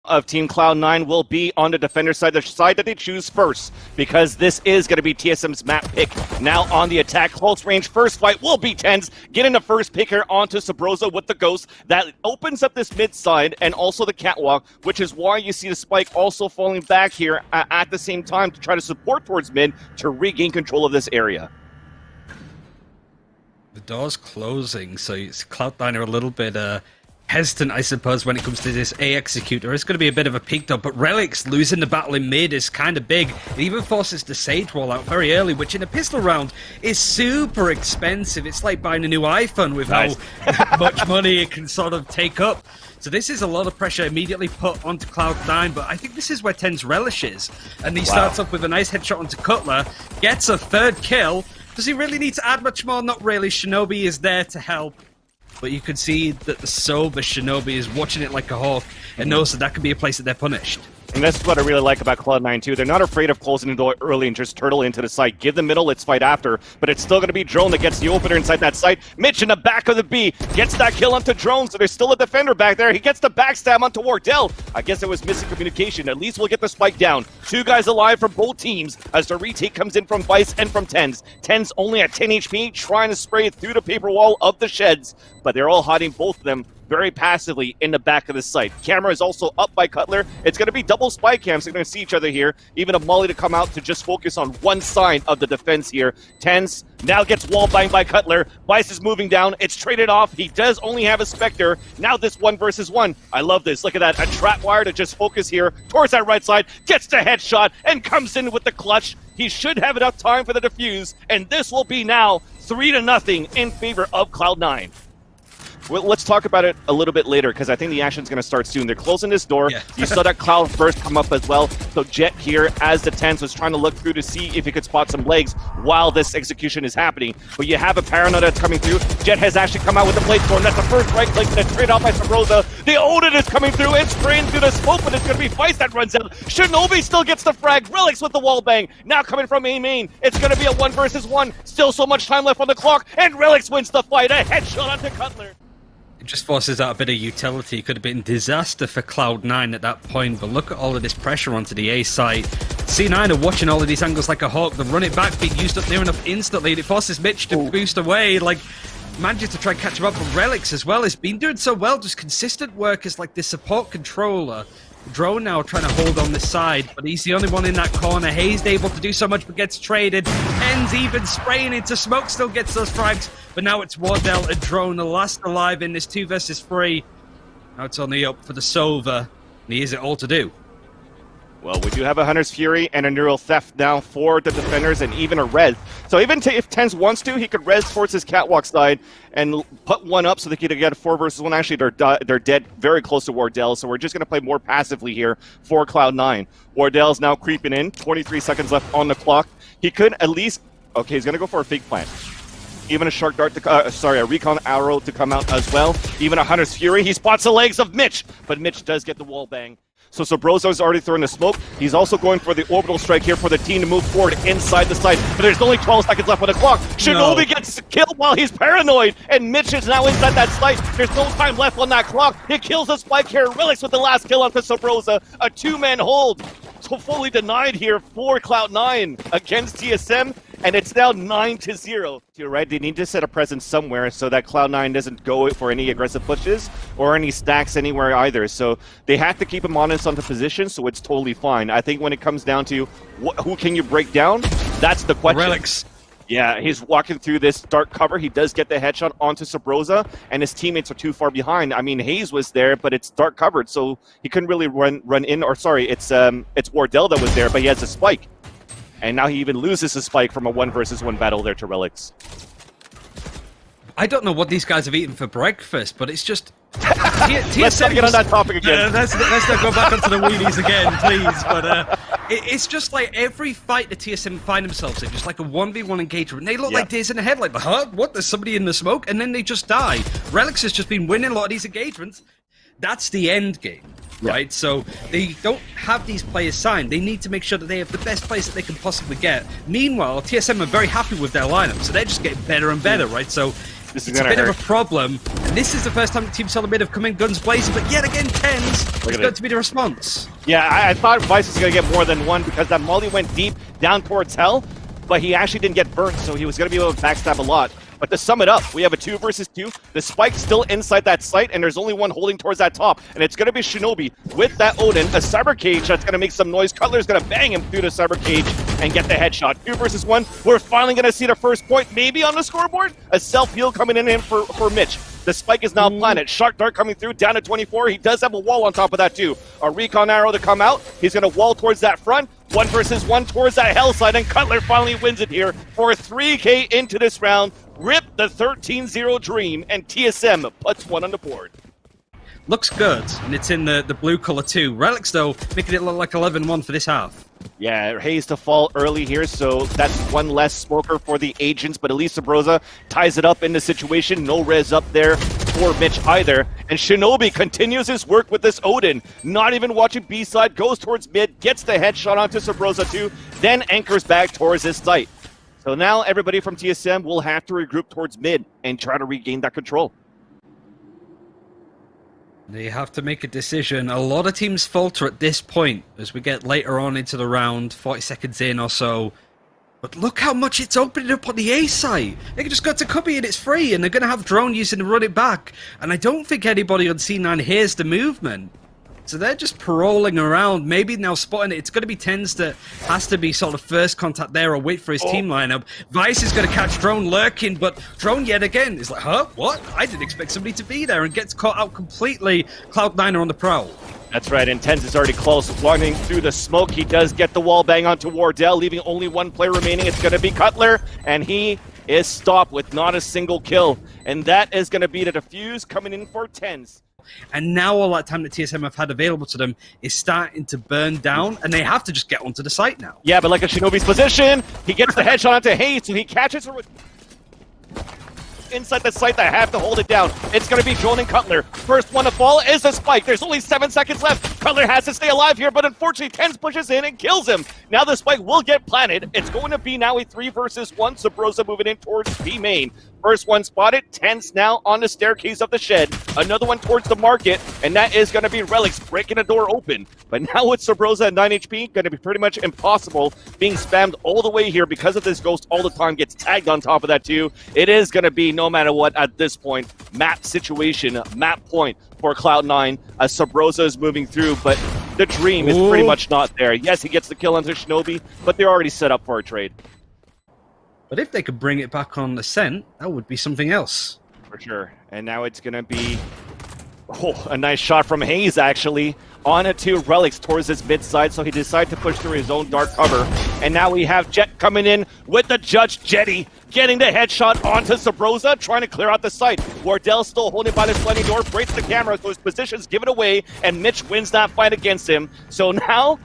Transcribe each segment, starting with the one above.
of Team Cloud9 will be on the defender side, the side that they choose first, because this is going to be TSM's map pick. Now on the attack, close range first fight will be TenZ, getting the first pick here onto Sabrosa with the Ghost. That opens up this mid side and also the catwalk, which is why you see the Spike also falling back here at the same time to try to support towards mid to regain control of this area. The door's closing, so Cloud9 are a little bit hesitant, I suppose, when it comes to this A Executor. It's going to be a bit of a peak though, but Relics losing the battle in mid is kind of big. It even forces the Sage Wall out very early, which in a pistol round is super expensive. It's like buying a new iPhone with how much money it can sort of take up. So this is a lot of pressure immediately put onto Cloud9, but I think this is where TenZ relishes. And he starts up with a nice headshot onto Cutler, gets a third kill. Does he really need to add much more? Not really. Shinobi is there to help. But you can see that the sober Shinobi is watching it like a hawk and knows that that could be a place that they're punished. And that's what I really like about Cloud9 too. They're not afraid of closing the door early and just turtle into the site. Give the middle, let's fight after. But it's still going to be Drone that gets the opener inside that site. Mitch in the back of the B gets that kill onto Drone, so there's still a defender back there. He gets the backstab onto Wardell. I guess it was missing communication. At least we'll get the spike down. Two guys alive from both teams as the retake comes in from Vice and from TenZ. TenZ only at 10 HP, trying to spray it through the paper wall of the sheds. But they're all hiding, both of them, very passively in the back of the site. Camera is also up by Cutler. It's going to be double spy cams. They're going to see each other here. Even a Molly to come out to just focus on one side of the defense here. TenZ now gets wall banged by Cutler. Vice is moving down. It's traded off. He does only have a Spectre. Now this 1 versus 1. I love this. Look at that. A trap wire to just focus here towards that right side. Gets the headshot and comes in with the clutch. He should have enough time for the defuse. And this will be now 3-0 in favor of Cloud9. Well, let's talk about it a little bit later, because I think the action's going to start soon. They're closing this door. Yeah. You saw that Cloud burst come up as well. So Jet here, as the TenZ, was trying to look through to see if he could spot some legs while this execution is happening. But you have a Paranoid that's coming through. Jet has actually come out with the blade storm. That's the first right click that's trade off by Sabrosa. The Odin is coming through and spraying through the smoke, but it's going to be Vice that runs out. Shinobi still gets the frag. Relics with the wall bang. Now coming from A main. It's going to be a 1 versus 1. Still so much time left on the clock, and Relics wins the fight. A headshot onto Cutler. It just forces out a bit of utility. It could have been disaster for Cloud9 at that point, but look at all of this pressure onto the A side. C9 are watching all of these angles like a hawk. The run it back being used up near enough instantly, and it forces Mitch to boost away, like manages to try and catch him up. But Relics as well has been doing so well, just consistent work as like the support controller. Drone now trying to hold on this side, but he's the only one in that corner. Hayes able to do so much, but gets traded. Ends even spraying into smoke, still gets those frags. But now it's Wardell and Drone, the last alive in this 2 versus 3. Now it's only up for the Sova, and he has it all to do. Well, we do have a Hunter's Fury and a Neural Theft now for the defenders, and even a res. So even if TenZ wants to, he could res towards his catwalk side and put one up so they could get a 4 versus 1. Actually, they're dead very close to Wardell, so we're just going to play more passively here for Cloud9. Wardell's now creeping in, 23 seconds left on the clock. He could at least... Okay, he's going to go for a fake plant. Even a Shark Dart, a Recon Arrow to come out as well. Even a Hunter's Fury. He spots the legs of Mitch, but Mitch does get the wall bang. So Sabrosa's already throwing the smoke. He's also going for the orbital strike here for the team to move forward inside the site. But there's only 12 seconds left on the clock. Shinobi gets killed while he's paranoid, and Mitch is now inside that site. There's no time left on that clock. He kills the spike here. Relics with the last kill onto Sabrosa. A 2-man hold. So fully denied here for Cloud9 against TSM, and it's now 9-0. You're right, they need to set a presence somewhere so that Cloud9 doesn't go for any aggressive pushes or any stacks anywhere either. So they have to keep him honest on the position, so it's totally fine. I think when it comes down to who can you break down, that's the question. Relics. Yeah, he's walking through this dark cover. He does get the headshot onto Sabrosa, and his teammates are too far behind. I mean, Hayes was there, but it's dark covered, so he couldn't really run in. Or sorry, it's Wardell that was there, but he has a spike. And now he even loses a spike from a 1 versus 1 battle there to Relics. I don't know what these guys have eaten for breakfast, but it's just... Let's not get on that topic again. Let's not go back onto the wheelies again, please. But it's just like every fight the TSM find themselves in, just like a 1v1 engagement. They look like days in the head, like, huh? What? There's somebody in the smoke? And then they just die. Relics has just been winning a lot of these engagements. That's the end game. Right, so they don't have these players signed. They need to make sure that they have the best players that they can possibly get. Meanwhile, TSM are very happy with their lineup, so they're just getting better and better, right? So This is it's a gonna bit hurt. of a problem. And this is the first time Team Solomid have come in guns blazing, but yet again, Tens is going to be the response. Yeah, I thought Vice was going to get more than one because that molly went deep down towards Hell, but he actually didn't get burnt, so he was going to be able to backstab a lot. But to sum it up, we have a 2 versus 2. The Spike's still inside that site, and there's only one holding towards that top. And it's going to be Shinobi with that Odin, a Cyber Cage that's going to make some noise. Cutler's going to bang him through the Cyber Cage and get the headshot. 2 versus 1. We're finally going to see the first point, maybe on the scoreboard. A self-heal coming in for Mitch. The Spike is now planted. Shark Dart coming through, down to 24. He does have a wall on top of that, too. A Recon Arrow to come out. He's going to wall towards that front. 1 versus 1 towards that Hell side, and Cutler finally wins it here for 3K into this round. Rip the 13-0 dream, and TSM puts one on the board. Looks good, and it's in the blue color too. Relics, though, making it look like 11-1 for this half. Yeah, Hayes to fall early here, so that's one less smoker for the agents, but at least Sabrosa ties it up in the situation. No res up there for Mitch either. And Shinobi continues his work with this Odin. Not even watching B-side, goes towards mid, gets the headshot onto Sabrosa too, then anchors back towards his site. So now everybody from TSM will have to regroup towards mid and try to regain that control. They have to make a decision. A lot of teams falter at this point as we get later on into the round, 40 seconds in or so. But look how much it's opening up on the A site. They can just go to Cubby and it's free, and they're going to have drone using to run it back. And I don't think anybody on C9 hears the movement. So they're just paroling around, maybe now spotting it. It's going to be Tens that has to be sort of first contact there or wait for his team lineup. Vice is going to catch Drone lurking, but Drone yet again is like, huh? What? I didn't expect somebody to be there, and gets caught out completely. Cloud9 are on the prowl. That's right, and Tens is already close, running through the smoke. He does get the wall bang onto Wardell, leaving only one player remaining. It's going to be Cutler, and he is stopped with not a single kill. And that is going to be the defuse coming in for Tens. And now all that time that TSM have had available to them is starting to burn down, and they have to just get onto the site now. Yeah, but like a Shinobi's position, he gets the headshot onto Hayes, so he catches her with... inside the site that have to hold it down. It's going to be Drone and Cutler. First one to fall is a Spike. There's only 7 seconds left. Cutler has to stay alive here, but unfortunately Tens pushes in and kills him. Now the Spike will get planted. It's going to be now a 3 versus 1. Sabrosa moving in towards B main. First one spotted. Tens now on the staircase of the shed. Another one towards the market, and that is going to be Relics breaking the door open. But now with Sabrosa at 9 HP, going to be pretty much impossible. Being spammed all the way here because of this Ghost all the time. Gets tagged on top of that too. It is going to be, no matter what at this point, map situation, map point for Cloud9 as Sabrosa is moving through, but the dream is pretty much not there. Yes, he gets the kill onto Shinobi, but they're already set up for a trade. But if they could bring it back on Ascent, that would be something else. For sure. And now it's going to be a nice shot from Hayes, actually, on it to Relics towards his mid side, so he decided to push through his own dark cover. And now we have Jet coming in with the Judge Jetty, getting the headshot onto Sabrosa, trying to clear out the site. Wardell still holding by the sliding door, breaks the camera, so his position's given away, and Mitch wins that fight against him. So now,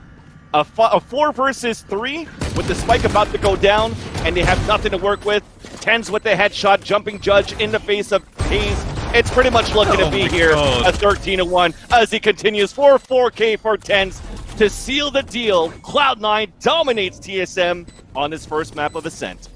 a 4 versus 3 with the Spike about to go down, and they have nothing to work with. Tens with the headshot, jumping Judge in the face of Hayes. It's pretty much looking to be here a 13-1 as he continues for 4K for Tens to seal the deal. Cloud9 dominates TSM on his first map of Ascent.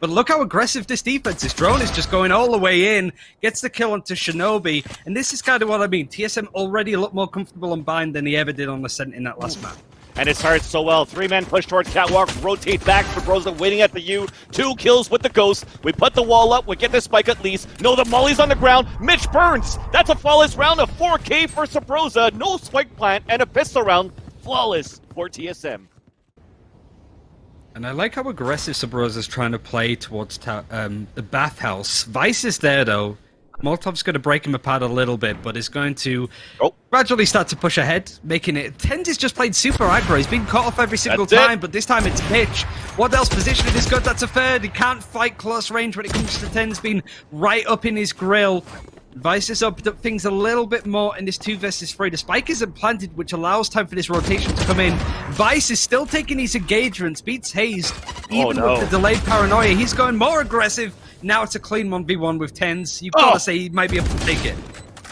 But look how aggressive this defense is. Drone is just going all the way in, gets the kill onto Shinobi, and this is kind of what I mean. TSM already a lot more comfortable on Bind than he ever did on Ascent in that last map. And it starts so well. 3 men push towards Catwalk, rotate back for Broza waiting at the U. 2 kills with the Ghost. We put the wall up, we get the Spike at least. No, the Molly's on the ground. Mitch burns. That's a flawless round of 4K for Sabrosa. No Spike plant and a pistol round. Flawless for TSM. And I like how aggressive Sabrosa is trying to play towards the bathhouse. Vice is there, though. Molotov's going to break him apart a little bit, but is going to gradually start to push ahead, making it... Tens is just played super aggro. He's been caught off every single time, but this time it's Mitch. Wardell's positioning is good. That's a third. He can't fight close range when it comes to Tens being right up in his grill. Vice has upped up things a little bit more in this 2 versus 3. The Spike isn't planted, which allows time for this rotation to come in. Vice is still taking these engagements, beats Hayes, even with the delayed paranoia. He's going more aggressive. Now it's a clean 1v1 with Tens. You've got to say he might be able to take it.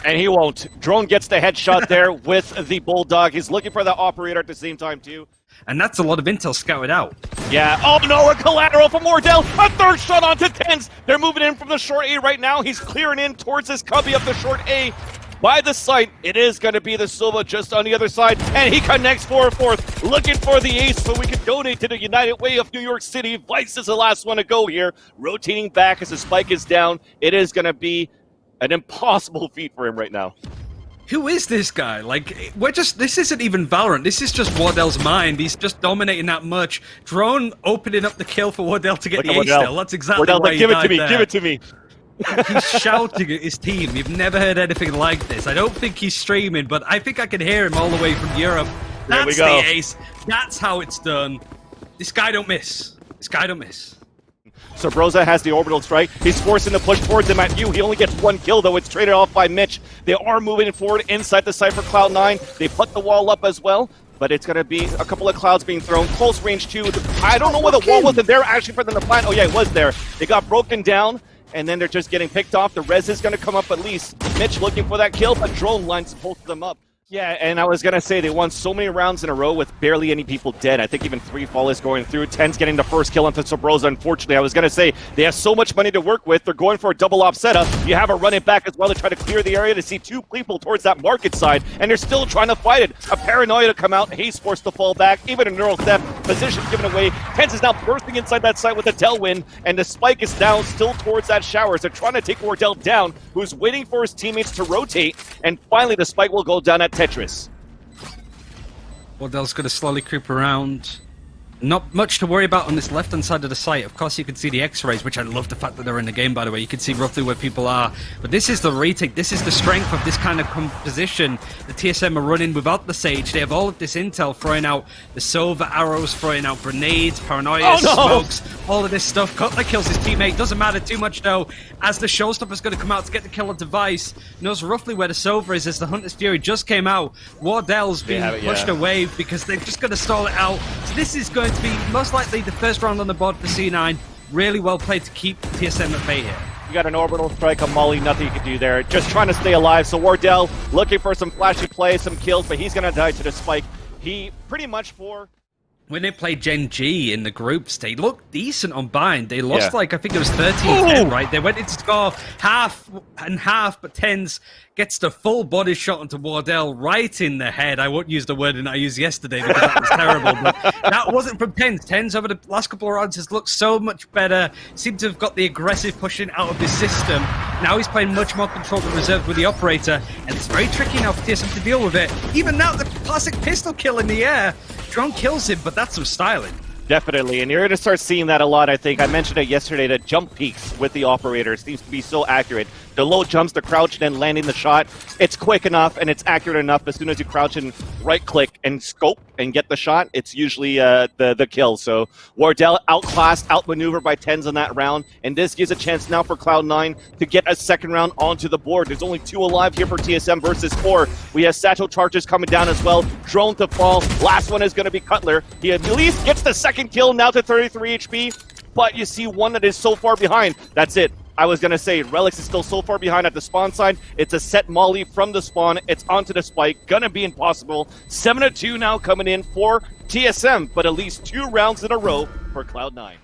And he won't. Drone gets the headshot there with the Bulldog. He's looking for the operator at the same time, too. and that's a lot of intel scouted out. Yeah, oh no, a collateral from Wardell, a third shot onto Tens. They're moving in from the short A right now. He's clearing in towards his cubby up the short A. By the site, it is going to be the Silva just on the other side, and he connects for a fourth, looking for the ace so we can donate to the United Way of New York City. Vice is the last one to go here, rotating back as the spike is down. It is going to be an impossible feat for him right now. Who is this guy? Like, this isn't even Valorant. This is just Wardell's mind. He's just dominating that much. Drone opening up the kill for Wardell to get the ace still. That's exactly Wardell's why like, he give it to me, there. give it to me. He's shouting at his team. You've never heard anything like this. I don't think he's streaming, but I think I can hear him all the way from Europe. That's the ace. That's how it's done. This guy don't miss. This guy don't miss. So Broza has the orbital strike. He's forcing the push towards him at you. He only gets one kill, though. It's traded off by Mitch. They are moving forward inside the site for Cloud9. They put the wall up as well, but it's going to be a couple of clouds being thrown. Close range too. I don't know where the wall was there actually for them to plant. Oh yeah, it was there. It got broken down, and then they're just getting picked off. The res is going to come up at least. Mitch looking for that kill, but drone lines both of them up. Yeah, and I was going to say they won so many rounds in a row with barely any people dead. I think even 3 fall is going through. 10's getting the first kill onto Sobroza, unfortunately. I was going to say they have so much money to work with. They're going for a double op setup. You have a run it back as well to try to clear the area to see 2 people towards that market side, and they're still trying to fight it. A paranoia to come out. Hayes forced to fall back. Even a neural theft. Position given away. 10's is now bursting inside that site with a tailwind, and the spike is down still towards that showers. They're trying to take Wardell down, who's waiting for his teammates to rotate, and finally the spike will go down at Tetris. Wardell's going to slowly creep around. Not much to worry about on this left-hand side of the site. Of course, you can see the X-rays, which I love the fact that they're in the game, by the way. You can see roughly where people are. But this is the retake. This is the strength of this kind of composition. The TSM are running without the Sage. They have all of this intel, throwing out the Silver arrows, throwing out grenades, paranoia, smokes, all of this stuff. Cutler kills his teammate. Doesn't matter too much, though, as the showstopper's going to come out to get the kill on Device. Knows roughly where the Silver is as the Hunter's Fury just came out. Wardell's being pushed away because they're just going to stall it out. So this is going to be most likely the first round on the board for C9. Really well played to keep TSM at bay here. You got an orbital strike, a molly, nothing you can do there. Just trying to stay alive. So Wardell looking for some flashy plays, some kills, but he's going to die to the spike. He pretty much when they played Gen G in the groups, they looked decent on bind. They lost like, I think it was 13-10, right? They went in to score half and half, but Tens gets the full body shot onto Wardell right in the head. I won't use the word that I used yesterday because that was terrible, but that wasn't from Tens. Tens over the last couple of rounds has looked so much better, seemed to have got the aggressive pushing out of his system. Now he's playing much more controlled and reserved with the operator, and it's very tricky now for TSM to deal with it. Even now, the classic pistol kill in the air. Drone kills him, but that's some styling. Definitely, and you're going to start seeing that a lot, I think. I mentioned it yesterday, the jump peaks with the operator seems to be so accurate. The low jumps, the crouch, and then landing the shot, it's quick enough and it's accurate enough. As soon as you crouch and right-click and scope and get the shot, it's usually the kill. So Wardell outclassed, outmaneuvered by Tens on that round, and this gives a chance now for Cloud9 to get a second round onto the board. There's only 2 alive here for TSM versus 4. We have satchel charges coming down as well. Drone to fall. Last one is going to be Cutler. He at least gets the second kill now to 33 HP, but you see one that is so far behind. That's it. I was going to say, Relics is still so far behind at the spawn side. It's a set molly from the spawn. It's onto the spike. Gonna be impossible. 7-2 now coming in for TSM, but at least 2 rounds in a row for Cloud9.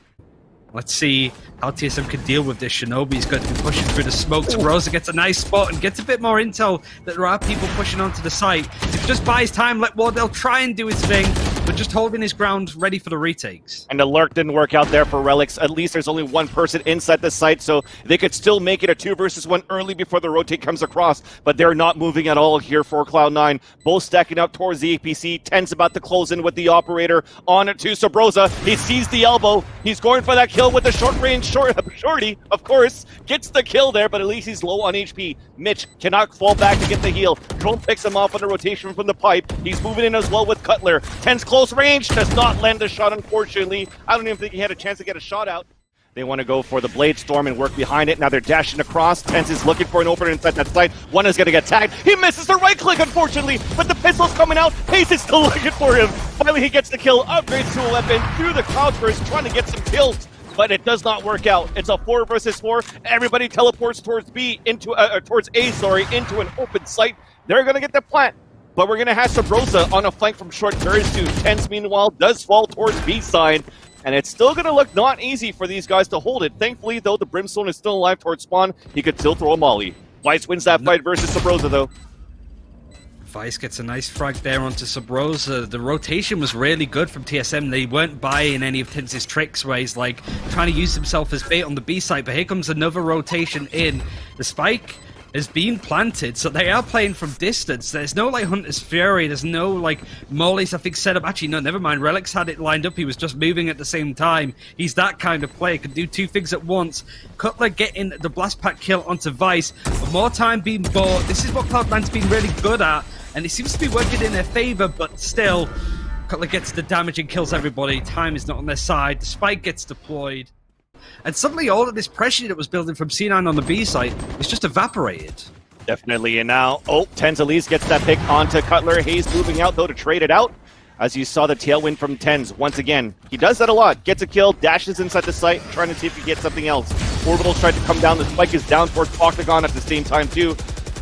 Let's see how TSM can deal with this. Shinobi's going to be pushing through the smoke. Rosa gets a nice spot and gets a bit more intel that there are people pushing onto the site. If he just buys time, let Wardell try and do his thing, but just holding his ground, ready for the retakes. And the lurk didn't work out there for Relics. At least there's only 1 person inside the site, so they could still make it a 2 versus 1 early before the rotate comes across, but they're not moving at all here for Cloud9. Both stacking up towards the APC. Ten's about to close in with the operator on it to Sobroza. He sees the elbow. He's going for that kill with the short range shorty, of course. Gets the kill there, but at least he's low on HP. Mitch cannot fall back to get the heal. Drone picks him off on the rotation from the pipe. He's moving in as well with Cutler. Ten's close range, does not land a shot, unfortunately. I don't even think he had a chance to get a shot out. They want to go for the Blade Storm and work behind it. Now they're dashing across. Tense is looking for an opener inside that site. One is going to get tagged. He misses the right click, unfortunately, but the pistol's coming out. Hayes is still looking for him. Finally, he gets the kill, upgrades to a weapon through the cloud burst, trying to get some kills, but it does not work out. It's a 4 versus 4. Everybody teleports towards B, into towards A, into an open site. They're going to get the plant. but we're going to have Sabrosa on a flank from short very soon. Tens, meanwhile, does fall towards B side, and it's still going to look not easy for these guys to hold it. Thankfully, though, the Brimstone is still alive towards spawn. He could still throw a molly. Vice wins that fight versus Sabrosa, though. Vice gets a nice frag there onto Sabrosa. The rotation was really good from TSM. They weren't buying any of Tenz's tricks where he's like trying to use himself as bait on the B side, but here comes another rotation in. The spike has been planted, so they are playing from distance. There's no like Hunter's Fury, there's no like mollies I think set up. Actually no, never mind, Relics had it lined up, he was just moving at the same time. He's that kind of player, can do two things at once. Cutler getting the blast pack kill onto Vice, but more time being bought. This is what Cloud9's been really good at, and it seems to be working in their favor, but still Cutler gets the damage and kills everybody. Time is not on their side, the spike gets deployed. And suddenly all of this pressure that was building from C9 on the B side is just evaporated. Definitely, and now, Tens at least gets that pick onto Cutler. Hayes moving out, though, to trade it out. As you saw the tailwind from Tens, once again, he does that a lot. Gets a kill, dashes inside the site, trying to see if he gets something else. Orbital's tried to come down, the spike is down towards Octagon at the same time, too.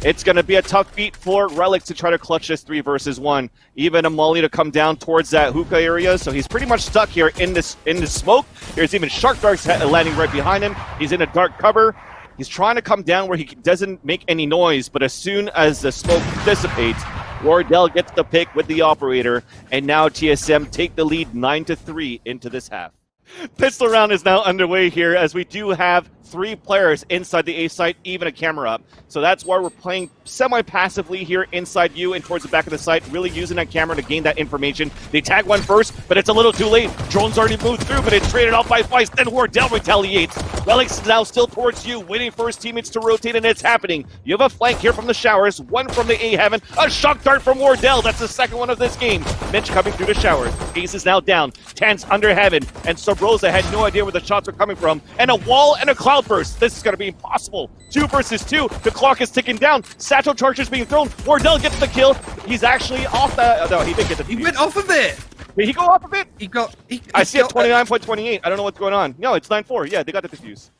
It's going to be a tough feat for Relics to try to clutch this 3 versus 1. Even a molly to come down towards that hookah area, so he's pretty much stuck here in this smoke. There's even Shark Darks landing right behind him. He's in a dark cover. He's trying to come down where he doesn't make any noise, but as soon as the smoke dissipates, Wardell gets the pick with the operator, and now TSM take the lead 9-3 into this half. Pistol round is now underway here, as we do have 3 players inside the A site, even a camera up. So that's why we're playing semi-passively here inside you and towards the back of the site, really using that camera to gain that information. They tag one first, but it's a little too late. Drone's already moved through, but it's traded off by Vice. Then Wardell retaliates. Relics is now still towards you, waiting for his teammates to rotate, and it's happening. You have a flank here from the showers, one from the A heaven, a shock dart from Wardell. That's the second one of this game. Mitch coming through the showers. Ace is now down. Tens under heaven, and Sabrosa had no idea where the shots were coming from. And a wall and a cloud burst. This is going to be impossible. 2 versus 2. The clock is ticking down. Satchel charges being thrown. Wardell gets the kill. He's actually off the... No, he didn't get the... He went off of it! Did he go off of it? I see it 29.28. I don't know what's going on. No, it's 9-4. Yeah, they got the defuse.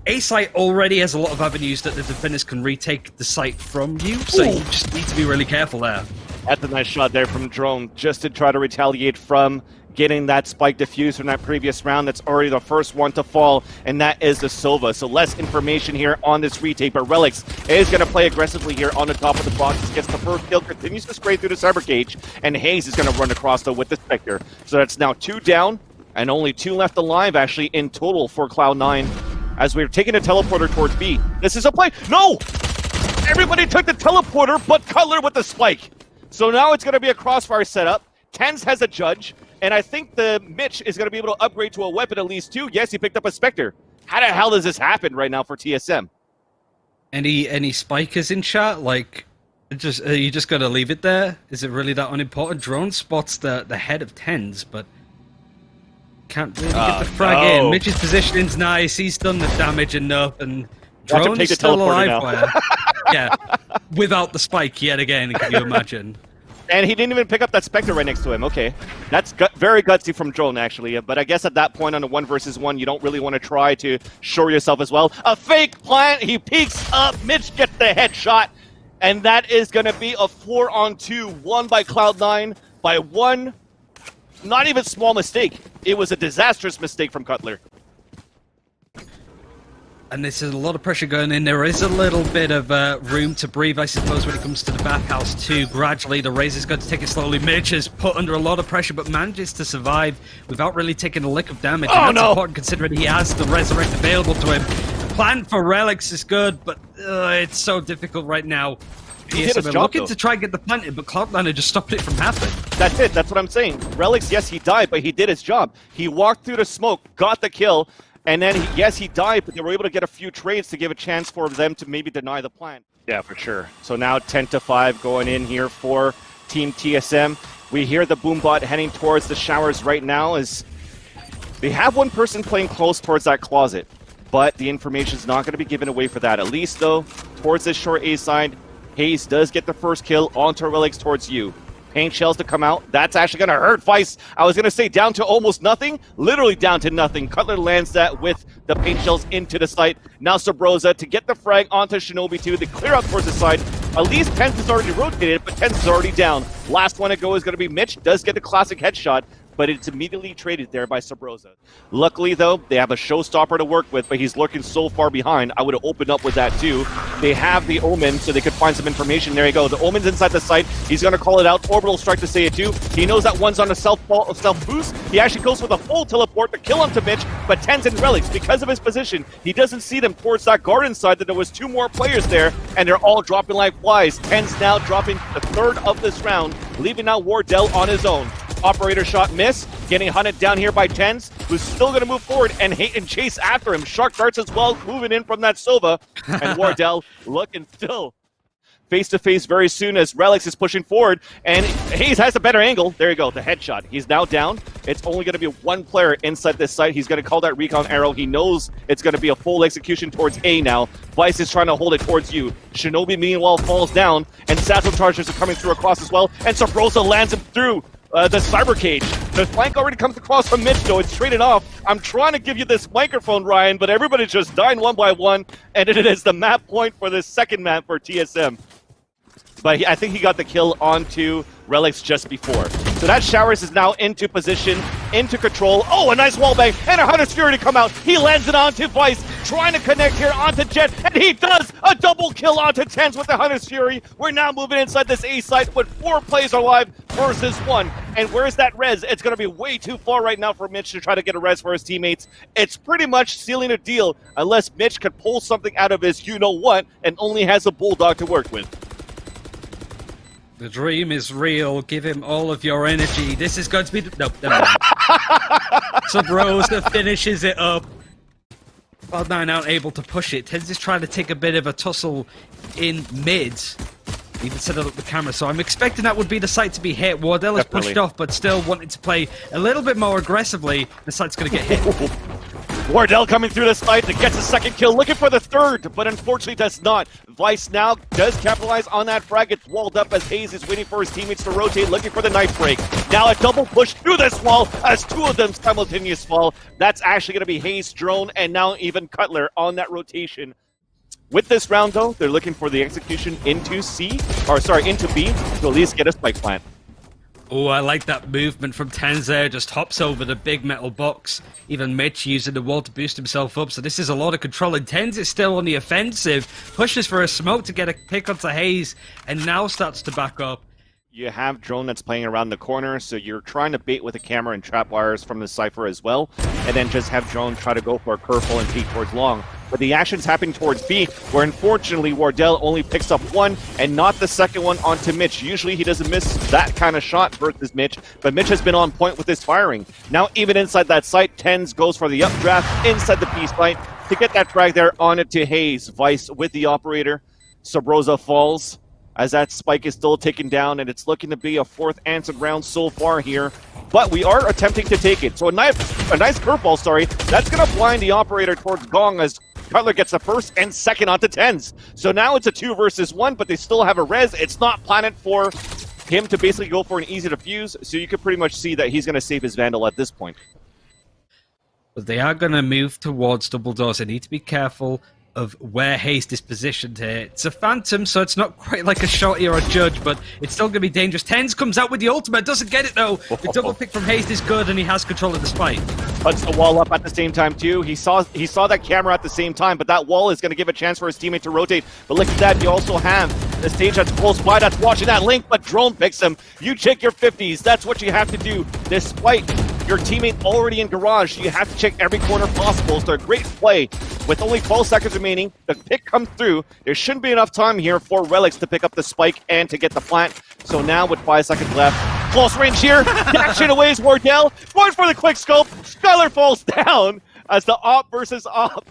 A site already has a lot of avenues that the defenders can retake the site from you, so you just need to be really careful there. That's a nice shot there from Drone, just to try to retaliate from getting that spike defused from that previous round. That's already the first one to fall, and that is the Silva. So less information here on this retake, but Relics is going to play aggressively here on the top of the box. Gets the first kill, continues to spray through the cyber cage, and Hayes is going to run across, though, with the Spectre. So that's now 2 down, and only 2 left alive, actually, in total for Cloud9, as we're taking a teleporter towards B. This is a play. No! Everybody took the teleporter, but Cutler with the spike. So now it's going to be a crossfire setup. Tens has a judge, and I think the Mitch is going to be able to upgrade to a weapon at least, too. Yes, he picked up a Spectre. How the hell does this happen right now for TSM? Any spikers in chat? Like, you just got to leave it there? Is it really that unimportant? Drone spots the head of Tens, but can't really get the frag in. Mitch's positioning's nice. He's done the damage enough, and Drone is still alive. Yeah, without the spike yet again, can you imagine? And he didn't even pick up that Spectre right next to him. Okay, that's very gutsy from Drone, actually. But I guess at that point on a 1 versus 1, you don't really want to try to show yourself as well. A fake plant, he peeks up, Mitch gets the headshot, and that is going to be a 4-on-2, won by Cloud9 by one, not even small mistake. It was a disastrous mistake from Cutler. And there's a lot of pressure going in. There is a little bit of room to breathe, I suppose, when it comes to the bathhouse too. Gradually, the Razor's going to take it slowly. Mitch is put under a lot of pressure, but manages to survive without really taking a lick of damage. And that's important considering he has the Resurrect available to him. The plan for Relics is good, but it's so difficult right now. TSM are looking to try and get the plant in, but Cloud9 just stopped it from happening. That's it. That's what I'm saying. Relics, yes, he died, but he did his job. He walked through the smoke, got the kill, and then, yes, he died, but they were able to get a few trades to give a chance for them to maybe deny the plant. Yeah, for sure. So now 10-5 going in here for Team TSM. We hear the Boombot heading towards the showers right now as they have one person playing close towards that closet, but the information is not going to be given away for that. At least, though, towards this short A side, Hayes does get the first kill onto Relics towards you. Paint shells to come out. That's actually going to hurt Vice. I was going to say down to almost nothing. Literally down to nothing. Cutler lands that with the paint shells into the site. Now Sabrosa to get the frag onto Shinobi 2. They clear out towards the side At least Tens is already rotated, but Tens is already down. Last one to go is going to be Mitch. Does get the classic headshot, but it's immediately traded there by Sabrosa. Luckily, though, they have a showstopper to work with, but he's lurking so far behind. I would have opened up with that, too. They have the Omen, so they could find some information. There you go. The Omen's inside the site. He's going to call it out. Orbital Strike to say it, too. He knows that one's on a self-boost. He actually goes for the full teleport to kill him to Mitch, but Tens and Relics, because of his position, he doesn't see them towards that garden side, that there was 2 more players there, and they're all dropping like flies. Tens now dropping the 3rd of this round, leaving out Wardell on his own. Operator shot miss, getting hunted down here by Tens, who's still going to move forward and hate and chase after him. Shark darts as well, moving in from that Sova, and Wardell looking still face-to-face very soon as Relics is pushing forward, and Hayes has a better angle. There you go, the headshot. He's now down. It's only going to be 1 player inside this site. He's going to call that recon arrow. He knows it's going to be a full execution towards A now. Vice is trying to hold it towards you. Shinobi, meanwhile, falls down, and Satchel Chargers are coming through across as well, and Sabrosa lands him through the cyber cage. The flank already comes across from Mitch, though. It's traded off. I'm trying to give you this microphone, Ryan, but everybody's just dying one by one, and it is the map point for the second map for TSM. But I think he got the kill onto Relics just before. So that Showers is now into position, into control. Oh, a nice wallbang, and a Hunter's Fury to come out. He lands it onto Vice, trying to connect here onto Jet, and he does a double kill onto Tens with the Hunter's Fury. We're now moving inside this A site with 4 players alive versus 1. And where's that res? It's going to be way too far right now for Mitch to try to get a res for his teammates. It's pretty much sealing a deal unless Mitch could pull something out of his you-know-what and only has a Bulldog to work with. The dream is real. Give him all of your energy. This is going to be... Nope, never mind. Sabrosa finishes it up. Cloud9 aren't able to push it. Tens is trying to take a bit of a tussle in mid. Even set up the camera, so I'm expecting that would be the site to be hit. Wardell is pushed off, but still wanting to play a little bit more aggressively. The site's going to get hit. Wardell coming through the site that gets a 2nd kill, looking for the 3rd, but unfortunately does not. Vice now does capitalize on that frag. It's walled up as Hayes is waiting for his teammates to rotate, looking for the knife break. Now a double push through this wall as 2 of them simultaneous fall. That's actually going to be Hayes, Drone, and now even Cutler on that rotation. With this round, though, they're looking for the execution into into B to at least get a spike plant. Oh, I like that movement from Tens there. Just hops over the big metal box. Even Mitch using the wall to boost himself up. So this is a lot of control. And Tens is still on the offensive. Pushes for a smoke to get a pick onto Hayes. And now starts to back up. You have Drone that's playing around the corner, so you're trying to bait with a camera and trap wires from the Cypher as well. And then just have Drone try to go for a curveball and peek towards long. But the action's happening towards B, where unfortunately Wardell only picks up 1 and not the 2nd one onto Mitch. Usually he doesn't miss that kind of shot versus Mitch, but Mitch has been on point with his firing. Now even inside that site, Tens goes for the updraft inside the B site to get that frag there on it to Hayes. Vice with the operator. Sabrosa falls as that spike is still taken down, and it's looking to be a 4th answered round so far here. But we are attempting to take it. So a nice curveball, that's going to blind the operator towards Gong as Cutler gets the 1st and 2nd onto Tens. So now it's a 2 versus 1, but they still have a res. It's not planted for him to basically go for an easy defuse, so you can pretty much see that he's going to save his Vandal at this point. But they are going to move towards double doors. They need to be careful of where Haste is positioned here. It's a Phantom, so it's not quite like a Shotty or a Judge, but it's still going to be dangerous. Tens comes out with the ultimate, doesn't get it though. The double pick from Haste is good, and he has control of the spike. Puts the wall up at the same time too. He saw that camera at the same time, but that wall is going to give a chance for his teammate to rotate. But look at that, you also have the stage that's close by that's watching that link, but Drone picks him. You check your 50s. That's what you have to do. Despite your teammate already in garage, you have to check every corner possible. So a great play. With only 12 seconds remaining, the pick comes through. There shouldn't be enough time here for Relics to pick up the spike and to get the plant. So now with 5 seconds left, close range here. Action away is Wardell. Going for the quick scope. Skylar falls down as the op versus op.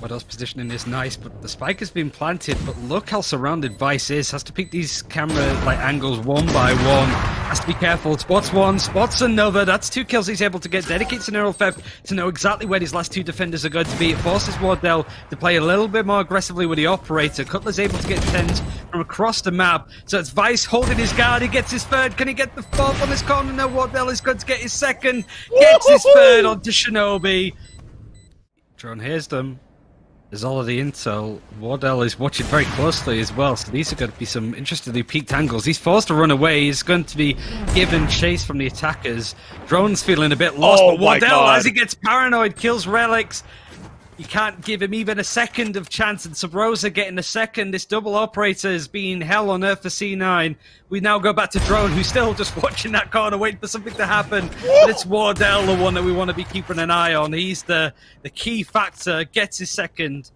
Wardell's positioning is nice, but the spike has been planted. But look how surrounded Vice is. Has to pick these camera angles one by one. Has to be careful. Spots one, spots another. That's 2 kills he's able to get. Dedicates an Neural Theft to know exactly where these last 2 defenders are going to be. It forces Wardell to play a little bit more aggressively with the operator. Cutler's able to get 10s from across the map. So it's Vice holding his guard. He gets his 3rd. Can he get the 4th on this corner? No, Wardell is going to get his 2nd. Gets his 3rd onto Shinobi. Drone hears them. There's all of the intel. Wardell is watching very closely as well, so these are going to be some interestingly peaked angles. He's forced to run away. He's going to be given chase from the attackers. Drone's feeling a bit lost, but Wardell, as he gets paranoid, kills Relics. You can't give him even a second of chance, and Sabrosa getting a second. This double operator is being hell on earth for C9. We now go back to Drone, who's still just watching that corner, waiting for something to happen. But it's Wardell, the one that we want to be keeping an eye on. He's the key factor, gets his second,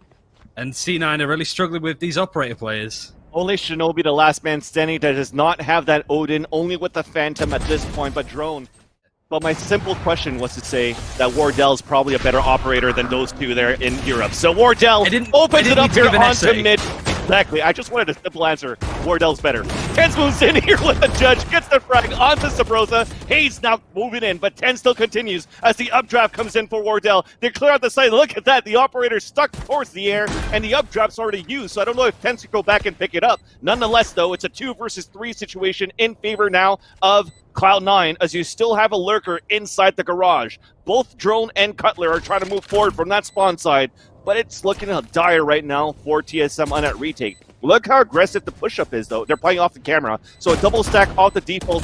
and C9 are really struggling with these operator players. Only Shinobi, the last man standing, that does not have that Odin, only with the Phantom at this point, but Drone. But my simple question was to say that Wardell's probably a better operator than those two there in Europe. So Wardell opens it up here onto mid. Exactly. I just wanted a simple answer. Wardell's better. TenZ moves in here with the judge, gets the frag onto Sabrosa. Hayes now moving in, but TenZ still continues as the updraft comes in for Wardell. They clear out the site. Look at that. The operator's stuck towards the air, and the updraft's already used. So I don't know if TenZ could go back and pick it up. Nonetheless, though, it's a 2 versus 3 situation in favor now of Cloud9, as you still have a lurker inside the garage. Both Drone and Cutler are trying to move forward from that spawn side, but it's looking dire right now for TSM on that retake. Look how aggressive the push-up is, though. They're playing off the camera, so a double stack off the default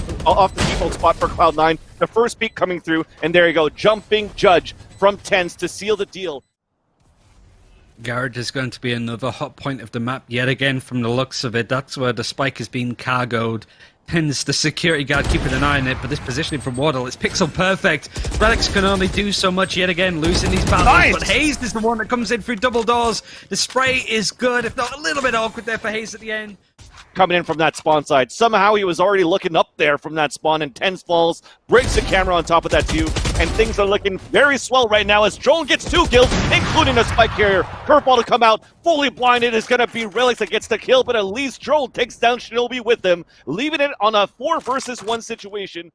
spot for Cloud9. The first peak coming through, and there you go, jumping Judge from TenZ to seal the deal. Garage is going to be another hot point of the map yet again from the looks of it. That's where the spike is being cargoed. TenZ, the security guard, keeping an eye on it, but this positioning from Wardell, it's pixel perfect. Relics can only do so much yet again, losing these battles, nice. But Hayes is the one that comes in through double doors. The spray is good, if not a little bit awkward there for Hayes at the end. Coming in from that spawn side. Somehow he was already looking up there from that spawn, and TenZ falls, breaks the camera on top of that too, and things are looking very swell right now as Drone gets 2 kills, including a spike carrier. Curveball to come out, fully blinded is going to be Relics that gets the kill, but at least Drone takes down Shinobi with them, leaving it on a 4 versus 1 situation.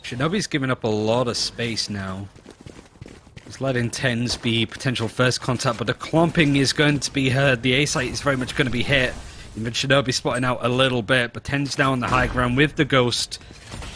Shinobi's giving up a lot of space now. He's letting TenZ be potential first contact, but the clumping is going to be heard. The A site is very much going to be hit. Even Shinobi spotting out a little bit, but TenZ now on the high ground with the Ghost.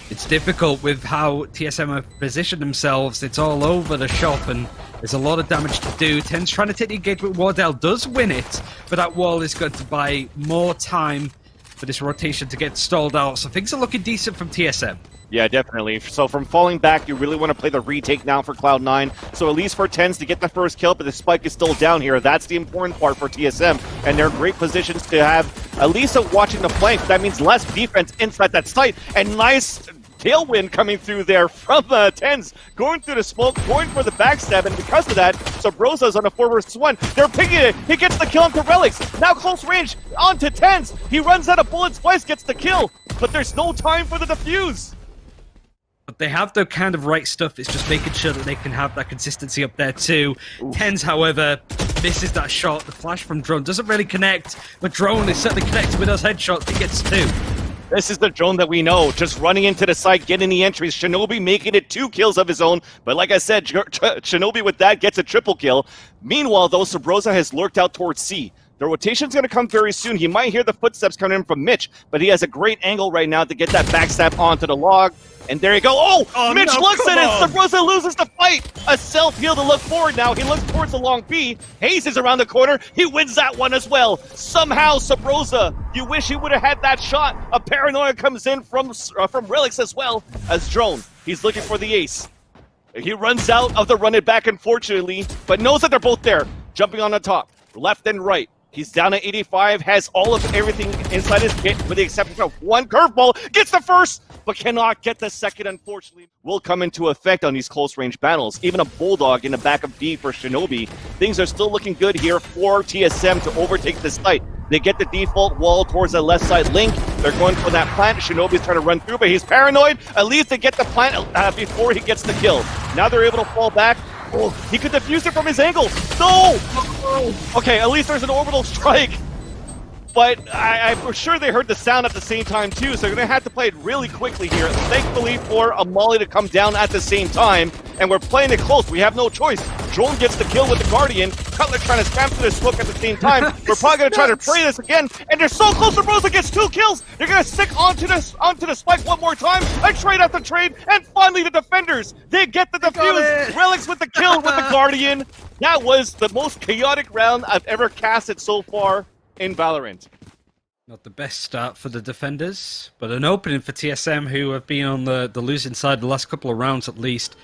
It's difficult with how TSM have positioned themselves. It's all over the shop, and there's a lot of damage to do. TenZ trying to take the engagement. Wardell does win it, but that wall is going to buy more time for this rotation to get stalled out. So things are looking decent from TSM. Yeah, definitely. So from falling back, you really want to play the retake now for Cloud9. So at least for TenZ to get the first kill, but the spike is still down here. That's the important part for TSM. And they're in great positions to have at least watching the flank. That means less defense inside that site. And nice tailwind coming through there from TenZ. Going through the smoke, going for the backstab. And because of that, Sabrosa's on a 4 versus 1. They're picking it. He gets the kill onto Relics. Now close range onto TenZ. He runs out of bullets twice, gets the kill. But there's no time for the defuse. But they have the kind of right stuff. It's just making sure that they can have that consistency up there too. TenZ, however, misses that shot. The flash from Drone doesn't really connect, but Drone is certainly connected with those headshots. He gets 2. This is the Drone that we know, just running into the site, getting the entries. Shinobi making it 2 kills of his own, but like I said, Shinobi with that gets a triple kill. Meanwhile, though, Sabrosa has lurked out towards C. The rotation's going to come very soon. He might hear the footsteps coming in from Mitch, but he has a great angle right now to get that backstab onto the log. And there you go. Oh Mitch looks at it. Sabrosa loses the fight. A self-heal to look forward now. He looks towards the long B. Hayes is around the corner. He wins that one as well. Somehow, Sabrosa, you wish he would have had that shot. A paranoia comes in from Relics as well as Drone. He's looking for the ace. He runs out of the run it back, unfortunately, but knows that they're both there. Jumping on the top, left and right. He's down at 85, has all of everything inside his kit, with the exception of 1 curveball. Gets the first, but cannot get the second, unfortunately. Will come into effect on these close-range battles. Even a Bulldog in the back of B for Shinobi. Things are still looking good here for TSM to overtake this site. They get the default wall towards the left side link. They're going for that plant. Shinobi's trying to run through, but he's paranoid. At least they get the plant before he gets the kill. Now they're able to fall back. Oh, he could defuse it from his angle. No! Okay, at least there's an orbital strike. but I'm sure they heard the sound at the same time too, so they're going to have to play it really quickly here. Thankfully for a Molly to come down at the same time, and we're playing it close. We have no choice. Drone gets the kill with the Guardian. Cutler trying to spam through the smoke at the same time. We're probably going to try to play this again, and they're so close. Broza gets 2 kills. They're going to stick onto the spike one more time, a trade after trade, and finally the defenders, they get the defuse. Relics with the kill with the Guardian. That was the most chaotic round I've ever casted so far in Valorant. Not the best start for the defenders, but an opening for TSM, who have been on the losing side the last couple of rounds at least.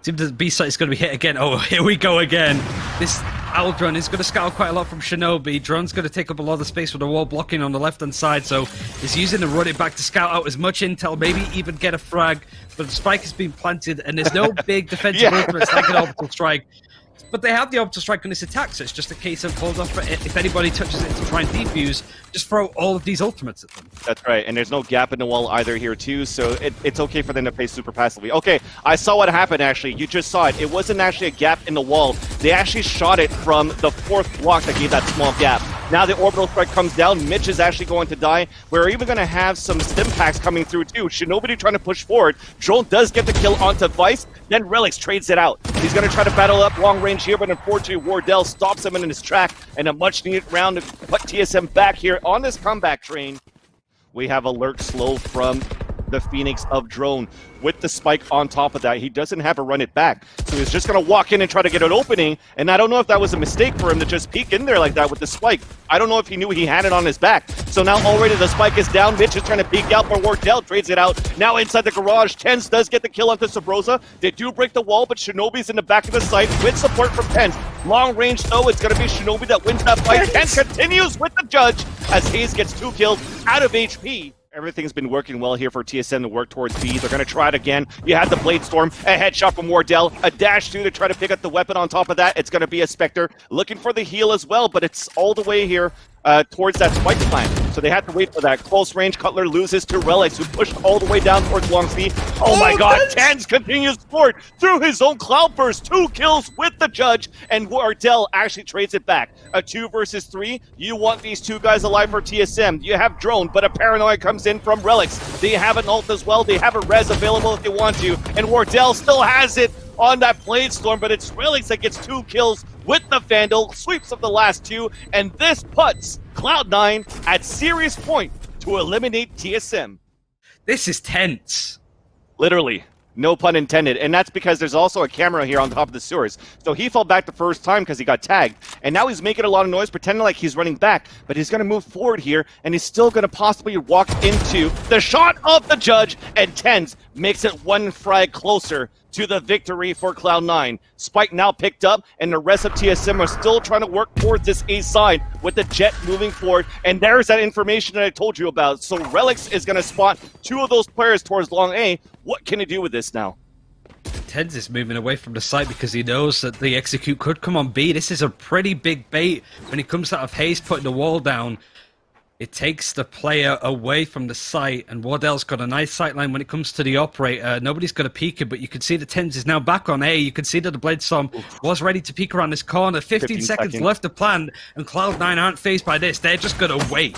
Seems the B site is going to be hit again. Oh, here we go again. This Owl drone is going to scout quite a lot from Shinobi. Drone's going to take up a lot of the space with the wall blocking on the left-hand side, so he's using the run it back to scout out as much intel, maybe even get a frag, but the spike has been planted, and there's no big defensive movements like an orbital strike. But they have the orbital strike on this attack, so it's just a case of hold off. If anybody touches it to try and defuse, just throw all of these ultimates at them. That's right, and there's no gap in the wall either here too, so it's okay for them to play super passively. Okay, I saw what happened actually. You just saw it. It wasn't actually a gap in the wall. They actually shot it from the 4th block that gave that small gap. Now the orbital strike comes down. Mitch is actually going to die. We're even going to have some stim packs coming through too. Shinobi trying to push forward. Drone does get the kill onto Vice. Then Relics trades it out. He's going to try to battle up long range here, but unfortunately Wardell stops him in his track, and a much needed round to put TSM back here on this comeback train. We have alert slow from the Phoenix of Drone. With the spike on top of that, he doesn't have a run it back. So he's just going to walk in and try to get an opening, and I don't know if that was a mistake for him to just peek in there like that with the spike. I don't know if he knew he had it on his back. So now already the spike is down. Mitch is trying to peek out, but Wardell trades it out. Now inside the garage, Tens does get the kill onto Sabrosa. They do break the wall, but Shinobi's in the back of the site with support from Tens. Long range though, it's going to be Shinobi that wins that fight. Tens continues with the judge as Hayes gets 2 kills out of HP. Everything's been working well here for TSM to work towards B. They're going to try it again. You had the Blade Storm, a headshot from Wardell, a dash through to try to pick up the weapon on top of that. It's going to be a Spectre looking for the heal as well, but it's all the way here towards that spike plant. So they had to wait for that. Close range, Cutler loses to Relics, who pushed all the way down towards Long C. Oh my god, Tens continues forward through his own Cloudburst. 2 kills with the judge, and Wardell actually trades it back. A 2 versus 3. You want these 2 guys alive for TSM. You have Drone, but a Paranoia comes in from Relics. They have an ult as well. They have a res available if they want to, and Wardell still has it on that Blade Storm, but it's Relics that gets 2 kills with the Vandal, sweeps of the last 2, and this puts Cloud9 at serious point to eliminate TSM. This is tense. Literally. No pun intended. And that's because there's also a camera here on top of the sewers. So he fell back the first time because he got tagged. And now he's making a lot of noise, pretending like he's running back. But he's going to move forward here, and he's still going to possibly walk into the shot of the judge. And Tens makes it 1 frag closer to the victory for Cloud9. Spike now picked up, and the rest of TSM are still trying to work towards this A side with the Jet moving forward. And there's that information that I told you about. So Relics is going to spot 2 of those players towards long A. What can he do with this now? Tens is moving away from the site because he knows that the execute could come on B. This is a pretty big bait when it comes out of Hayes putting the wall down. It takes the player away from the site, and Wardell's got a nice sight line when it comes to the operator. Nobody's going to peek it, but you can see the Tens is now back on A. You can see that the Blade Storm was ready to peek around this corner. 15 seconds left to plan, and Cloud9 aren't phased by this. They're just going to wait.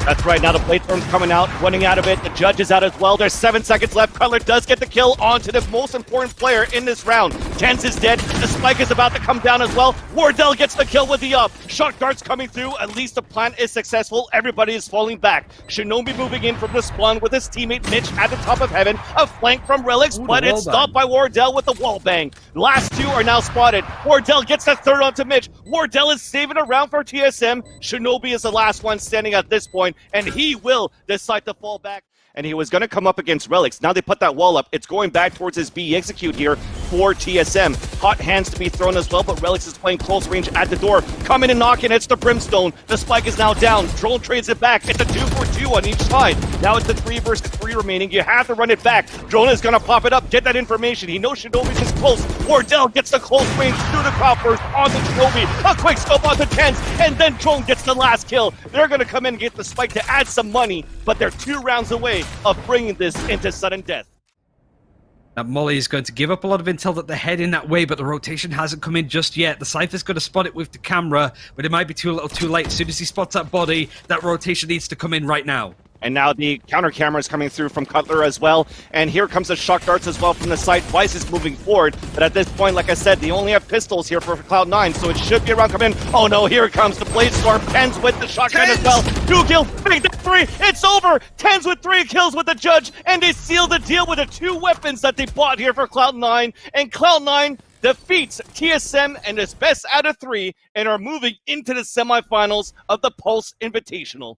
That's right, now the Blade Storm's coming out, running out of it. The judge is out as well. There's 7 seconds left. Cutler does get the kill onto the most important player in this round. Tens is dead. The spike is about to come down as well. Wardell gets the kill with the up. Shot darts coming through. At least the plan is successful. Everybody is falling back. Shinobi moving in from the spawn with his teammate Mitch at the top of heaven. A flank from Relics, but it's stopped by Wardell with the wall bang. Last 2 are now spotted. Wardell gets the 3rd onto Mitch. Wardell is saving a round for TSM. Shinobi is the last one standing at this point, and he will decide to fall back. And he was going to come up against Relics. Now they put that wall up. It's going back towards his B execute here for TSM. Hot hands to be thrown as well, but Relics is playing close range at the door. Coming and knocking, it's the Brimstone. The spike is now down. Drone trades it back. It's a 2-for-2 on each side. Now it's a 3 versus 3 remaining. You have to run it back. Drone is going to pop it up, get that information. He knows Shinobi's is close. Wardell gets the close range through the crowd first on the Shinobi. A quick scope on the Tens, and then Drone gets the last kill. They're going to come in and get the spike to add some money, but they're 2 rounds away of bringing this into sudden death. That Molly is going to give up a lot of intel that they're heading that way, but the rotation hasn't come in just yet. The Cypher's going to spot it with the camera, but it might be too little too late. As soon as he spots that body, that rotation needs to come in right now. And now the counter camera is coming through from Cutler as well. And here comes the shock darts as well from the site. Weiss is moving forward. But at this point, like I said, they only have pistols here for Cloud9. So it should be around coming in. Oh no, here it comes. The Blade Storm. Tens with the shotgun as well. 2 kills. Big 3. It's over. Tens with 3 kills with the judge. And they seal the deal with the 2 weapons that they bought here for Cloud9. And Cloud9 defeats TSM and is best out of 3 and are moving into the semifinals of the Pulse Invitational.